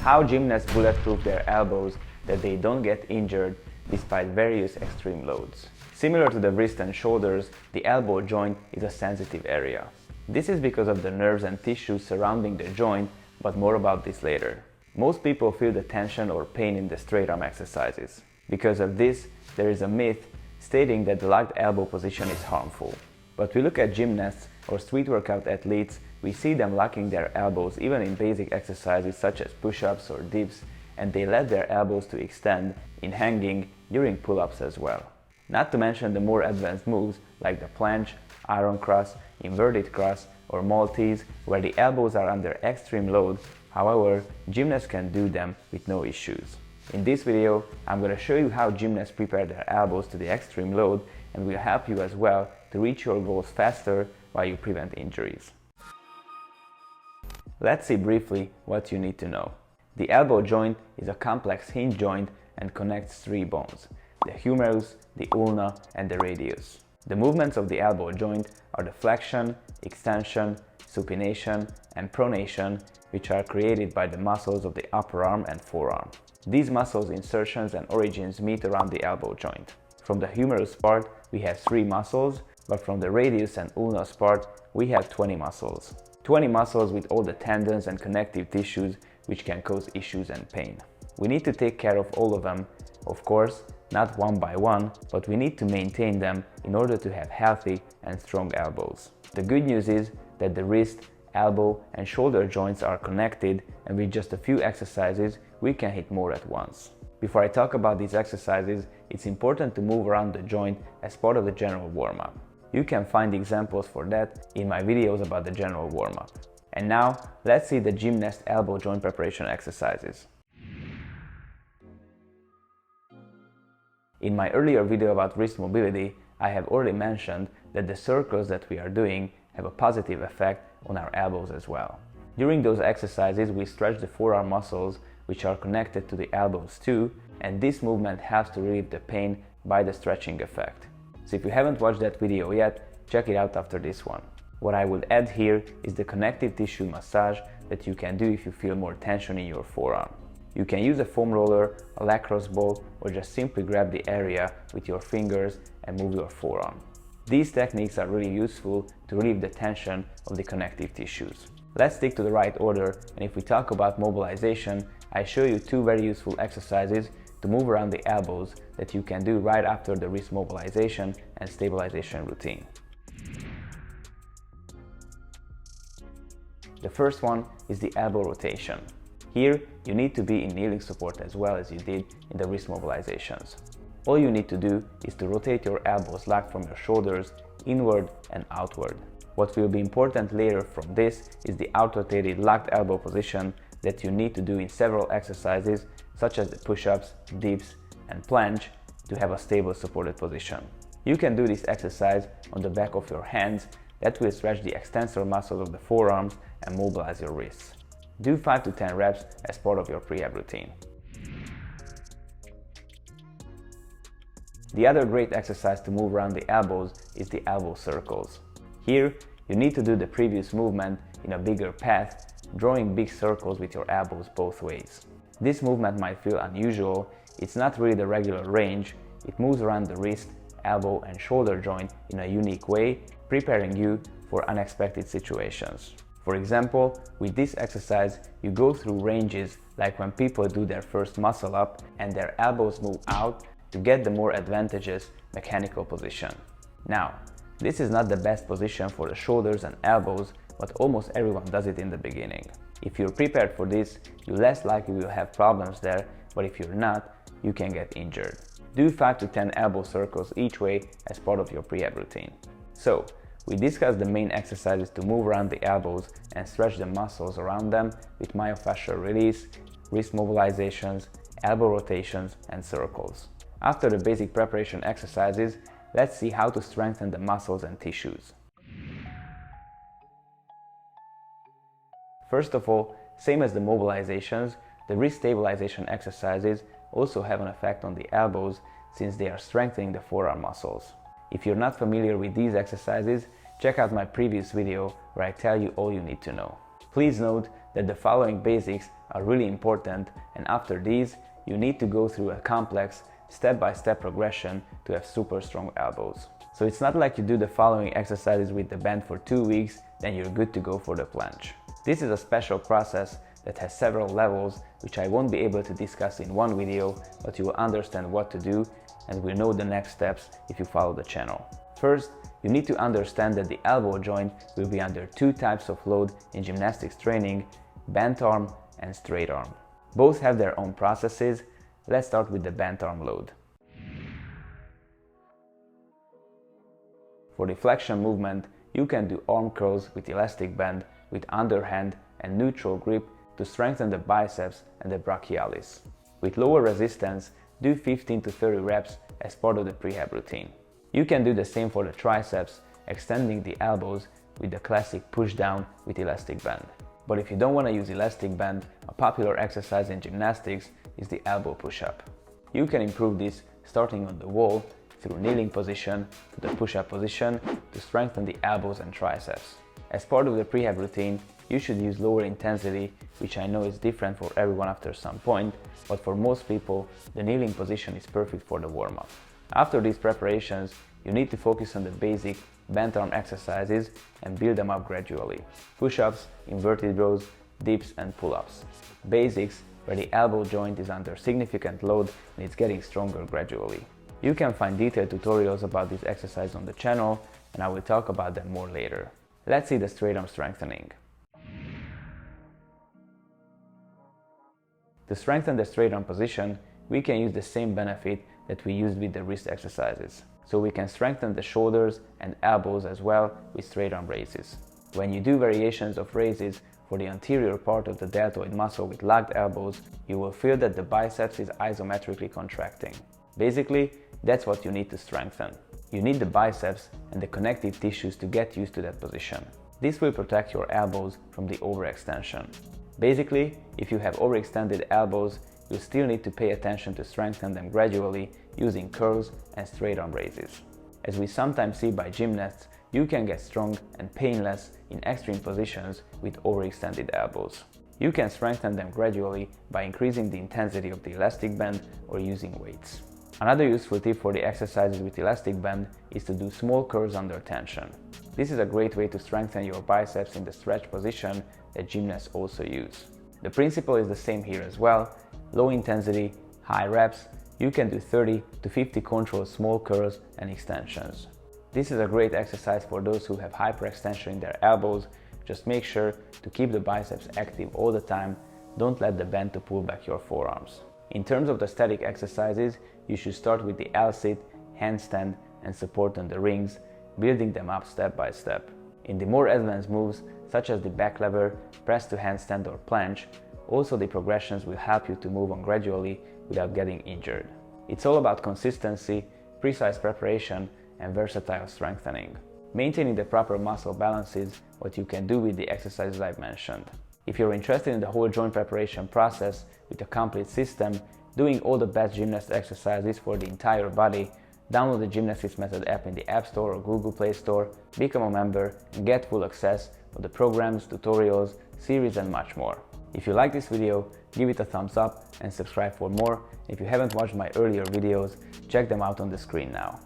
How gymnasts bulletproof their elbows that they don't get injured despite various extreme loads. Similar to the wrist and shoulders, the elbow joint is a sensitive area. This is because of the nerves and tissues surrounding the joint, but more about this later. Most people feel the tension or pain in the straight arm exercises. Because of this, there is a myth stating that the locked elbow position is harmful. But we look at gymnasts or street workout athletes, we see them locking their elbows even in basic exercises such as push-ups or dips, and they let their elbows to extend in hanging during pull-ups as well. Not to mention the more advanced moves like the planche, iron cross, inverted cross or maltese, where the elbows are under extreme load. However, gymnasts can do them with no issues. In this video, I'm going to show you how gymnasts prepare their elbows to the extreme load, and will help you as well to reach your goals faster while you prevent injuries. Let's see briefly what you need to know. The elbow joint is a complex hinge joint and connects three bones: the humerus, the ulna, and the radius. The movements of the elbow joint are the flexion, extension, supination, and pronation, which are created by the muscles of the upper arm and forearm. These muscles' insertions and origins meet around the elbow joint. From the humerus part, we have 3 muscles, but from the radius and ulna part, we have 20 muscles. 20 muscles with all the tendons and connective tissues, which can cause issues and pain. We need to take care of all of them, of course, not one by one, but we need to maintain them in order to have healthy and strong elbows. The good news is that the wrist, elbow, and shoulder joints are connected, and with just a few exercises, we can hit more at once. Before I talk about these exercises, it's important to move around the joint as part of the general warm-up. You can find examples for that in my videos about the general warm-up. And now, let's see the gymnast elbow joint preparation exercises. In my earlier video about wrist mobility, I have already mentioned that the circles that we are doing have a positive effect on our elbows as well. During those exercises, we stretch the forearm muscles, which are connected to the elbows too, and this movement helps to relieve the pain by the stretching effect. So if you haven't watched that video yet, check it out after this one. What I would add here is the connective tissue massage that you can do if you feel more tension in your forearm. You can use a foam roller, a lacrosse ball, or just simply grab the area with your fingers and move your forearm. These techniques are really useful to relieve the tension of the connective tissues. Let's stick to the right order, and if we talk about mobilization, I show you 2 very useful exercises to move around the elbows that you can do right after the wrist mobilization and stabilization routine. The first one is the elbow rotation. Here, you need to be in kneeling support as well as you did in the wrist mobilizations. All you need to do is to rotate your elbows locked from your shoulders inward and outward. What will be important later from this is the out-rotated locked elbow position that you need to do in several exercises such as the push-ups, dips, and planche to have a stable supported position. You can do this exercise on the back of your hands. That will stretch the extensor muscles of the forearms and mobilize your wrists. Do 5 to 10 reps as part of your prehab routine. The other great exercise to move around the elbows is the elbow circles. Here, you need to do the previous movement in a bigger path, drawing big circles with your elbows both ways. This movement might feel unusual. It's not really the regular range. It moves around the wrist, elbow, and shoulder joint in a unique way, preparing you for unexpected situations. For example, with this exercise, you go through ranges like when people do their first muscle up and their elbows move out to get the more advantageous mechanical position. Now, this is not the best position for the shoulders and elbows, but almost everyone does it in the beginning. If you're prepared for this, you're less likely will have problems there, but if you're not, you can get injured. Do 5 to 10 elbow circles each way as part of your prehab routine. So, we discussed the main exercises to move around the elbows and stretch the muscles around them with myofascial release, wrist mobilizations, elbow rotations, and circles. After the basic preparation exercises, let's see how to strengthen the muscles and tissues. First of all, same as the mobilizations, the wrist stabilization exercises also have an effect on the elbows since they are strengthening the forearm muscles. If you're not familiar with these exercises, check out my previous video where I tell you all you need to know. Please note that the following basics are really important, and after these, you need to go through a complex step-by-step progression to have super strong elbows. So it's not like you do the following exercises with the band for 2 weeks, then you're good to go for the planche. This is a special process that has several levels, which I won't be able to discuss in one video, but you will understand what to do and will know the next steps if you follow the channel. First, you need to understand that the elbow joint will be under 2 types of load in gymnastics training: bent arm and straight arm. Both have their own processes. Let's start with the bantam load. For the flexion movement, you can do arm curls with elastic band with underhand and neutral grip to strengthen the biceps and the brachialis. With lower resistance, do 15 to 30 reps as part of the prehab routine. You can do the same for the triceps, extending the elbows with the classic push down with elastic band. But if you don't want to use elastic band, a popular exercise in gymnastics is the elbow push-up. You can improve this starting on the wall through kneeling position to the push-up position to strengthen the elbows and triceps. As part of the prehab routine, you should use lower intensity, which I know is different for everyone after some point, but for most people, the kneeling position is perfect for the warm-up. After these preparations, you need to focus on the basic bent arm exercises and build them up gradually. Push-ups, inverted rows, dips and pull-ups. Basics where the elbow joint is under significant load and it's getting stronger gradually. You can find detailed tutorials about this exercise on the channel, and I will talk about them more later. Let's see the straight arm strengthening. To strengthen the straight arm position, we can use the same benefit that we used with the wrist exercises. So we can strengthen the shoulders and elbows as well with straight arm raises. When you do variations of raises for the anterior part of the deltoid muscle with locked elbows, you will feel that the biceps is isometrically contracting. Basically, that's what you need to strengthen. You need the biceps and the connective tissues to get used to that position. This will protect your elbows from the overextension. Basically, if you have overextended elbows, you still need to pay attention to strengthen them gradually using curls and straight arm raises. As we sometimes see by gymnasts, you can get strong and painless in extreme positions with overextended elbows. You can strengthen them gradually by increasing the intensity of the elastic band or using weights. Another useful tip for the exercises with elastic band is to do small curls under tension. This is a great way to strengthen your biceps in the stretch position that gymnasts also use. The principle is the same here as well. Low intensity, high reps. You can do 30 to 50 controlled small curls and extensions. This is a great exercise for those who have hyperextension in their elbows. Just make sure to keep the biceps active all the time. Don't let the bend to pull back your forearms. In terms of the static exercises, you should start with the L-sit, handstand and support on the rings, building them up step by step. In the more advanced moves, such as the back lever, press to handstand or planche, also the progressions will help you to move on gradually without getting injured. It's all about consistency, precise preparation and versatile strengthening. Maintaining the proper muscle balance is what you can do with the exercises I've mentioned. If you're interested in the whole joint preparation process with a complete system, doing all the best gymnast exercises for the entire body, download the Gymnastics Method app in the App Store or Google Play Store, become a member and get full access to the programs, tutorials, series and much more. If you like this video, give it a thumbs up and subscribe for more. If you haven't watched my earlier videos, check them out on the screen now.